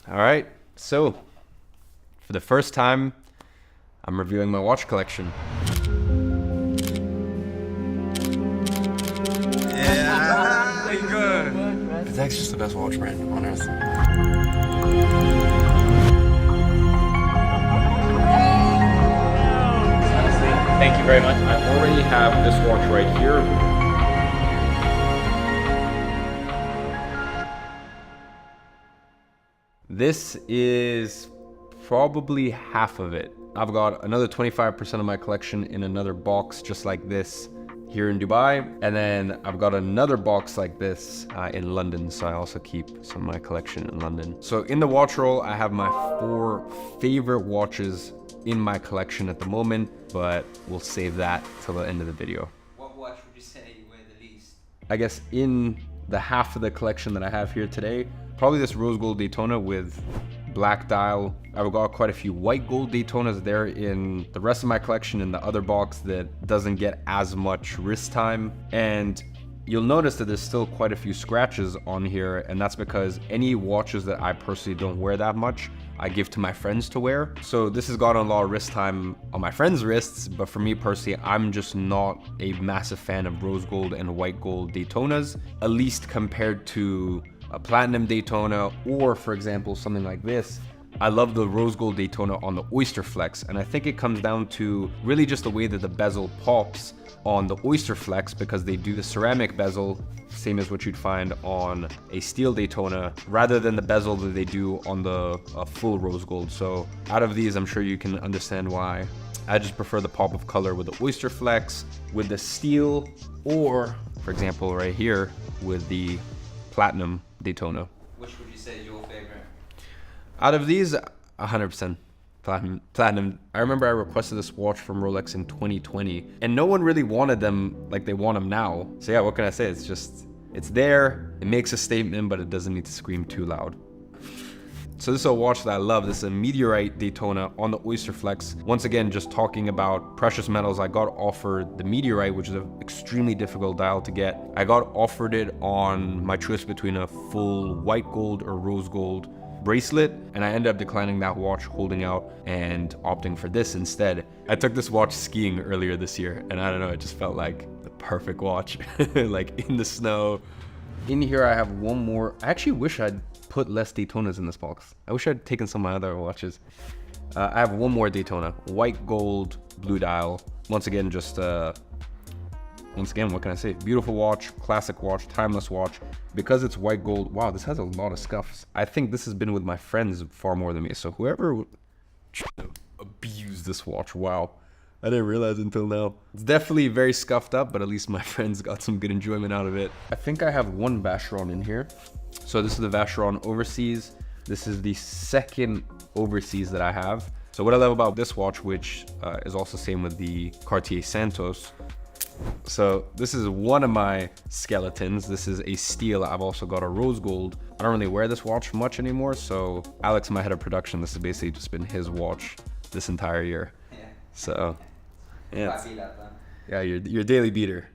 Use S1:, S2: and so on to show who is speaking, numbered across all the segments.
S1: All right, so for the first time, I'm reviewing my watch collection.
S2: Yeah, good.
S3: Gadzhi's just the best watch brand on earth.
S1: Thank you very much. I already have this watch right here. This is probably half of it. I've got another 25% of my collection in another box just like this here in Dubai. And then I've got another box like this in London. So I also keep some of my collection in London. So in the watch roll, I have my 4 favorite watches in my collection at the moment, but we'll save that till the end of the video.
S2: What watch would you say you wear the least?
S1: I guess in the half of the collection that I have here today, probably this rose gold Daytona with black dial. I've got quite a few white gold Daytonas there in the rest of my collection in the other box that doesn't get as much wrist time. And you'll notice that there's still quite a few scratches on here, and that's because any watches that I personally don't wear that much, I give to my friends to wear. So this has gotten a lot of wrist time on my friends' wrists, but for me personally, I'm just not a massive fan of rose gold and white gold Daytonas, at least compared to a platinum Daytona, or for example, something like this. I love the rose gold Daytona on the Oyster Flex, and I think it comes down to really just the way that the bezel pops on the Oyster Flex, because they do the ceramic bezel, same as what you'd find on a steel Daytona, rather than the bezel that they do on the full rose gold. So out of these, I'm sure you can understand why I just prefer the pop of color with the Oyster Flex, with the steel, or for example right here with the platinum Daytona.
S2: Which would you say is your favorite?
S1: Out of these, 100% platinum. I remember I requested this watch from Rolex in 2020, and no one really wanted them like they want them now. So yeah, what can I say? It's there, it makes a statement, but it doesn't need to scream too loud. So this is a watch that I love. This is a Meteorite Daytona on the Oyster Flex. Once again, just talking about precious metals, I got offered the Meteorite, which is an extremely difficult dial to get. I got offered it on my choice between a full white gold or rose gold bracelet, and I ended up declining that watch, holding out, and opting for this instead. I took this watch skiing earlier this year, and I don't know, it just felt like the perfect watch. Like in the snow. In here I have one more. I actually wish I'd put less Daytonas in this box. I wish I'd taken some of my other watches. I have one more Daytona, white gold, blue dial. Once again, what can I say? Beautiful watch, classic watch, timeless watch. Because it's white gold, wow, this has a lot of scuffs. I think this has been with my friends far more than me. So whoever abused this watch, wow. I didn't realize until now. It's definitely very scuffed up, but at least my friends got some good enjoyment out of it. I think I have one Vacheron in here. So this is the Vacheron Overseas. This is the second Overseas that I have. So what I love about this watch, which is also same with the Cartier Santos. So this is one of my skeletons. This is a steel. I've also got a rose gold. I don't really wear this watch much anymore. So Alex, my head of production, this has basically just been his watch this entire year.
S2: Yeah.
S1: So yeah,
S2: Yeah,
S1: your daily beater.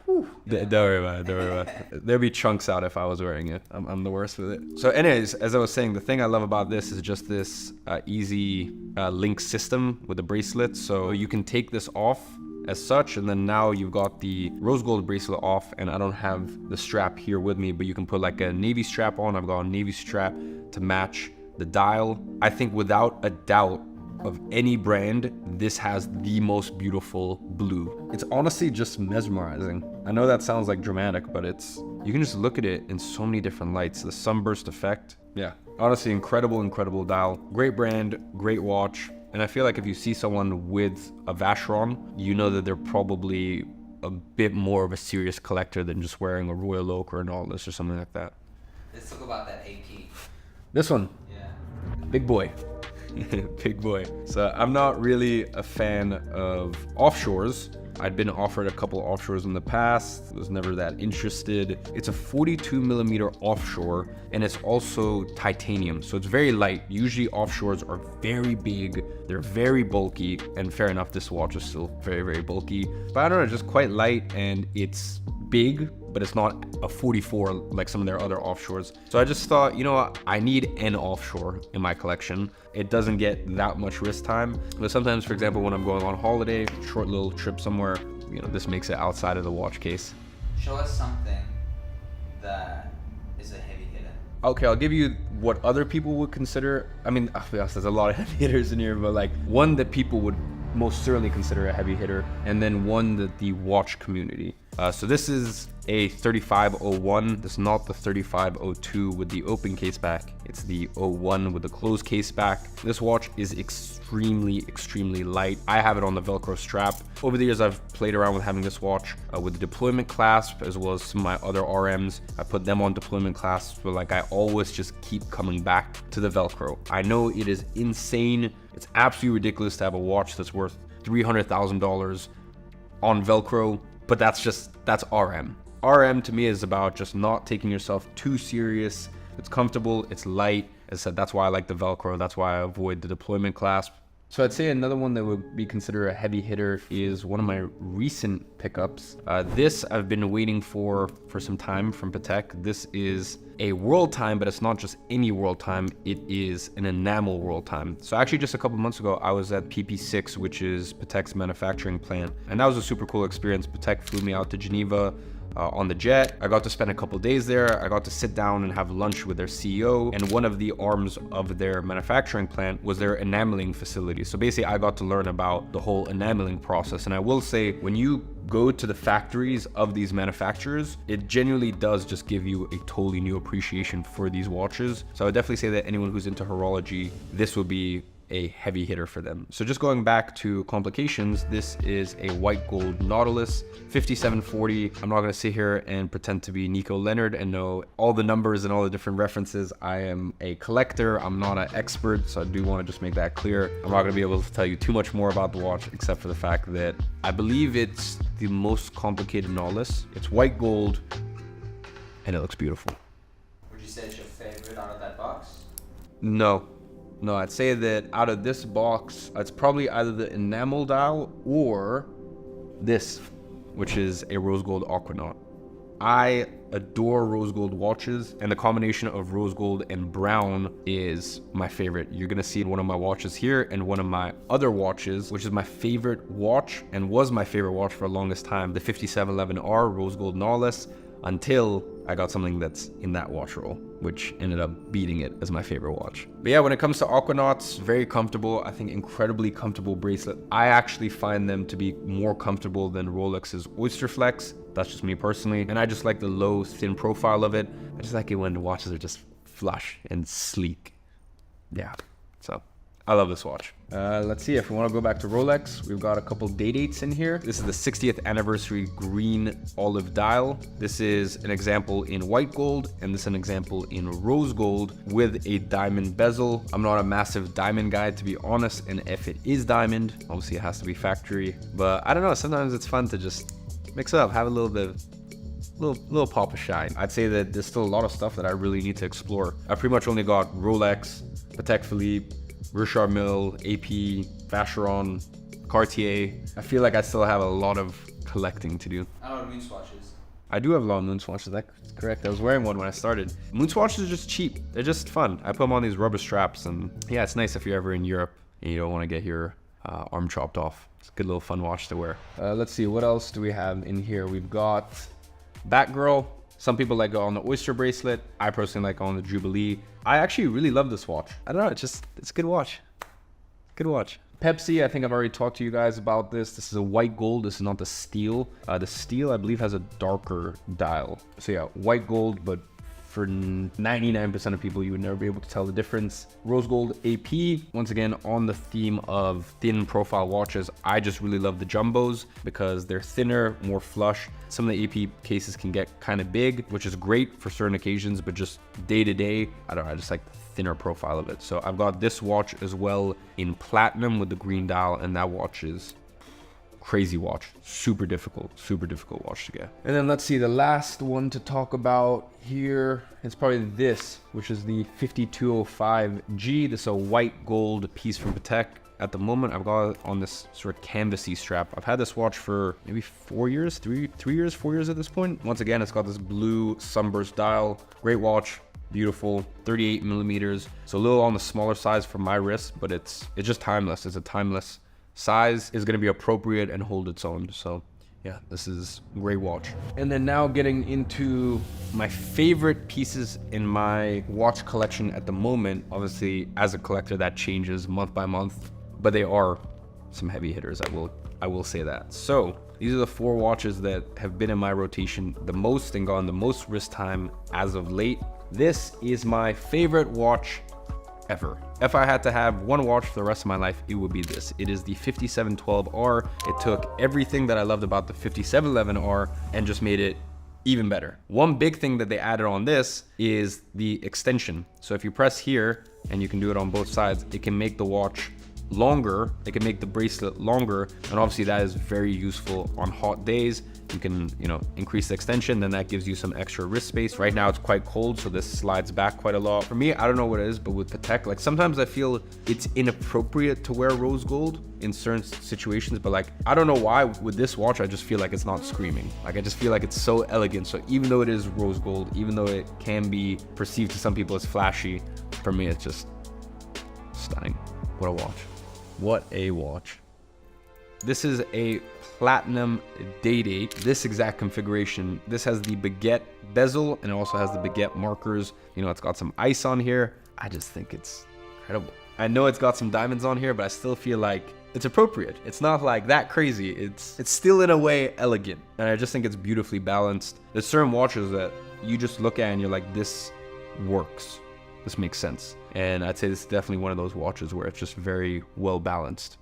S1: Don't worry about it, don't worry about it. There'd be chunks out if I was wearing it. I'm the worst with it. So anyways, as I was saying, the thing I love about this is just this easy link system with the bracelet. So you can take this off as such, and then now you've got the rose gold bracelet off, and I don't have the strap here with me, but you can put like a navy strap on. I've got a navy strap to match the dial. I think without a doubt, of any brand, this has the most beautiful blue. It's honestly just mesmerizing. I know that sounds like dramatic, but you can just look at it in so many different lights. The sunburst effect. Yeah, honestly, incredible dial. Great brand, great watch. And I feel like if you see someone with a Vacheron, you know that they're probably a bit more of a serious collector than just wearing a Royal Oak or an Atlas or something like that.
S2: Let's talk about that AP.
S1: This one.
S2: Yeah.
S1: Big boy. Big boy. So I'm not really a fan of offshores. I'd been offered a couple offshores in the past, was never that interested. It's a 42 millimeter offshore, and it's also titanium, so it's very light. Usually offshores are very big, they're very bulky, and fair enough, this watch is still very bulky. But I don't know, just quite light, and it's big, but it's not a 44 like some of their other offshores. So I just thought, you know what, I need an offshore in my collection. It doesn't get that much wrist time, but sometimes, for example, when I'm going on holiday, short little trip somewhere, you know, this makes it outside of the watch case.
S2: Show us something that is a heavy hitter.
S1: Okay, I'll give you what other people would consider. I mean, I'll be honest, there's a lot of heavy hitters in here, but like one that people would most certainly consider a heavy hitter, and then one that the watch community. So this is a 3501. This is not the 3502 with the open case back. It's the 01 with the closed case back. This watch is extremely light. I have it on the Velcro strap. Over the years, I've played around with having this watch with the deployment clasp, as well as some of my other RMs. I put them on deployment clasps, but like I always just keep coming back to the Velcro. I know it is insane. It's absolutely ridiculous to have a watch that's worth $300,000 on Velcro, but that's RM. RM to me is about just not taking yourself too serious. It's comfortable, it's light. As I said, that's why I like the Velcro. That's why I avoid the deployment clasp. So I'd say another one that would be considered a heavy hitter is one of my recent pickups. This I've been waiting for some time from Patek. This is a world time, but it's not just any world time. It is an enamel world time. So actually just a couple months ago, I was at PP6, which is Patek's manufacturing plant. And that was a super cool experience. Patek flew me out to Geneva on the jet. I got to spend a couple days there. I got to sit down and have lunch with their CEO, and one of the arms of their manufacturing plant was their enameling facility. So basically I got to learn about the whole enameling process. And I will say, when you go to the factories of these manufacturers, it genuinely does just give you a totally new appreciation for these watches. So I would definitely say that anyone who's into horology, this would be a heavy hitter for them. So just going back to complications, this is a white gold Nautilus 5740. I'm not gonna sit here and pretend to be Nico Leonard and know all the numbers and all the different references. I am a collector, I'm not an expert, so I do wanna just make that clear. I'm not gonna be able to tell you too much more about the watch, except for the fact that I believe it's the most complicated Nautilus. It's white gold, and it looks beautiful.
S2: Would you say it's your favorite out of that box?
S1: No, I'd say that out of this box, it's probably either the enamel dial or this, which is a rose gold Aquanaut. I adore rose gold watches, and the combination of rose gold and brown is my favorite. You're gonna see one of my watches here and one of my other watches, which is my favorite watch and was my favorite watch for the longest time, the 5711R rose gold Nautilus, until I got something that's in that watch roll, which ended up beating it as my favorite watch. But yeah, when it comes to Aquanauts, very comfortable. I think incredibly comfortable bracelet. I actually find them to be more comfortable than Rolex's Oyster Flex. That's just me personally. And I just like the low, thin profile of it. I just like it when the watches are just flush and sleek. Yeah, so I love this watch. Let's see, if we want to go back to Rolex, we've got a couple day dates in here. This is the 60th anniversary green olive dial. This is an example in white gold, and this is an example in rose gold with a diamond bezel. I'm not a massive diamond guy, to be honest, and if it is diamond, obviously it has to be factory. But I don't know, sometimes it's fun to just mix it up, have a little bit of little pop of shine. I'd say that there's still a lot of stuff that I really need to explore. I pretty much only got Rolex, Patek Philippe, Richard Mille, AP, Vacheron, Cartier. I feel like I still have a lot of collecting to do.
S2: I don't know moon swatches.
S1: I do have a lot of moon swatches, that's correct. I was wearing one when I started. Moon swatches are just cheap. They're just fun. I put them on these rubber straps, and yeah, it's nice if you're ever in Europe and you don't want to get your arm chopped off. It's a good little fun watch to wear. Let's see, what else do we have in here? We've got Batgirl. Some people like it on the Oyster bracelet. I personally like it on the Jubilee. I actually really love this watch. I don't know, it's a good watch. Good watch. Pepsi, I think I've already talked to you guys about this. This is a white gold, this is not the steel. The steel, I believe, has a darker dial. So yeah, white gold, but for 99% of people, you would never be able to tell the difference. Rose gold AP, once again, on the theme of thin profile watches. I just really love the jumbos because they're thinner, more flush. Some of the AP cases can get kind of big, which is great for certain occasions, but just day to day, I don't know, I just like the thinner profile of it. So I've got this watch as well in platinum with the green dial, and that watch is crazy watch. Super difficult watch to get. And then let's see, the last one to talk about here is probably this, which is the 5205G. This is a white gold piece from Patek. at the moment, I've got it on this sort of canvasy strap. I've had this watch for maybe 4 years, 4 years at this point. Once again, it's got this blue sunburst dial. Great watch, beautiful, 38 millimeters. So a little on the smaller size for my wrist, but it's just timeless. It's a timeless size. Is going to be appropriate and hold its own. So yeah, this is a great watch. And then now getting into my favorite pieces in my watch collection at the moment. Obviously, as a collector, that changes month by month, but they are some heavy hitters. I will say that. So these are the 4 watches that have been in my rotation the most and gone the most wrist time as of late. This is my favorite watch ever. If I had to have one watch for the rest of my life, it would be this. It is the 5712R. It took everything that I loved about the 5711R and just made it even better. One big thing that they added on this is the extension. So if you press here, and you can do it on both sides, it can make the watch longer. It can make the bracelet longer, and obviously that is very useful on hot days. You can, increase the extension, then that gives you some extra wrist space. Right now it's quite cold, so this slides back quite a lot. For me, I don't know what it is, but with Patek, like sometimes I feel it's inappropriate to wear rose gold in certain situations, but like, I don't know why with this watch, I just feel like it's not screaming. Like, I just feel like it's so elegant. So even though it is rose gold, even though it can be perceived to some people as flashy, for me, it's just stunning. What a watch. What a watch. This is a platinum day-date. This exact configuration. This has the baguette bezel and it also has the baguette markers. It's got some ice on here. I just think it's incredible. I know it's got some diamonds on here, but I still feel like it's appropriate. It's not like that crazy. It's still in a way elegant. And I just think it's beautifully balanced. There's certain watches that you just look at and you're like, this works. This makes sense. And I'd say this is definitely one of those watches where it's just very well balanced.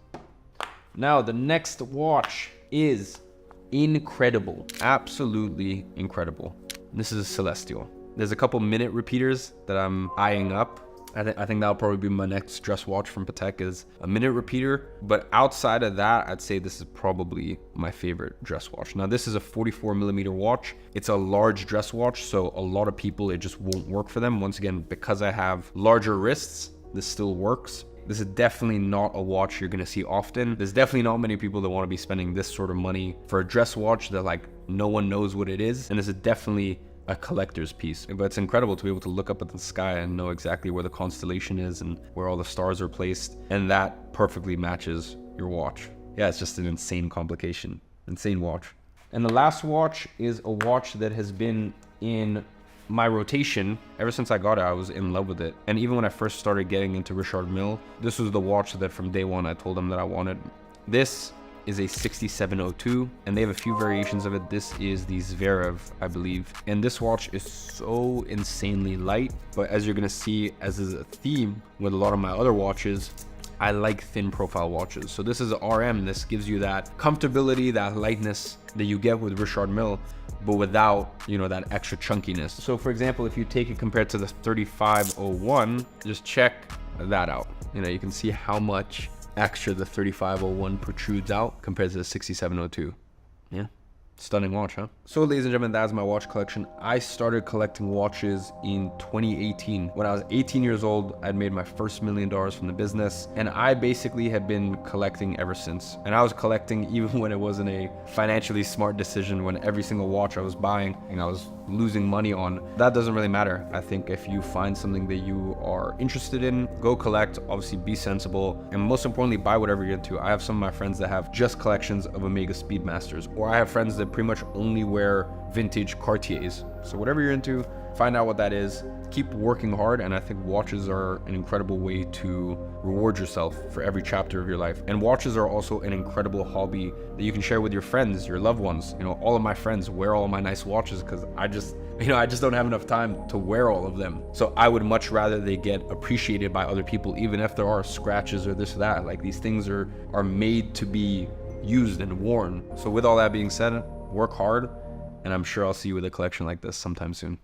S1: Now, the next watch is incredible. Absolutely incredible. This is a Celestial. There's a couple minute repeaters that I'm eyeing up. I think that'll probably be my next dress watch from Patek, is a minute repeater. But outside of that, I'd say this is probably my favorite dress watch. Now, this is a 44 millimeter watch. It's a large dress watch, so a lot of people, it just won't work for them. Once again, because I have larger wrists, this still works. This is definitely not a watch you're gonna see often. There's definitely not many people that wanna be spending this sort of money for a dress watch that like no one knows what it is. And this is definitely a collector's piece. But it's incredible to be able to look up at the sky and know exactly where the constellation is and where all the stars are placed. And that perfectly matches your watch. Yeah, it's just an insane complication. Insane watch. And the last watch is a watch that has been in my rotation ever since I got it. I was in love with it. And even when I first started getting into Richard Mille, this was the watch that from day one I told them that I wanted. This is a 6702 and they have a few variations of it. This is the Zverev, I believe. And this watch is so insanely light, but as you're gonna see, as is a theme with a lot of my other watches, I like thin profile watches. So this is a RM. This gives you that comfortability, that lightness that you get with Richard Mille, but without, that extra chunkiness. So for example, if you take it compared to the 3501, just check that out. You can see how much extra the 3501 protrudes out compared to the 6702. Yeah. Stunning watch, huh? So ladies and gentlemen, that's my watch collection. I started collecting watches in 2018. When I was 18 years old, I'd made my first $1 million from the business, and I basically had been collecting ever since. And I was collecting even when it wasn't a financially smart decision, when every single watch I was buying, I was losing money on. That doesn't really matter. I think if you find something that you are interested in, go collect, obviously be sensible, and most importantly, buy whatever you're into. I have some of my friends that have just collections of Omega Speedmasters, or I have friends that pretty much only wear vintage Cartiers. So whatever you're into, find out what that is, keep working hard, and I think watches are an incredible way to reward yourself for every chapter of your life. And watches are also an incredible hobby that you can share with your friends, your loved ones. All of my friends wear all my nice watches because I just don't have enough time to wear all of them. So I would much rather they get appreciated by other people, even if there are scratches or this or that. Like, these things are made to be used and worn. So with all that being said, work hard, and I'm sure I'll see you with a collection like this sometime soon.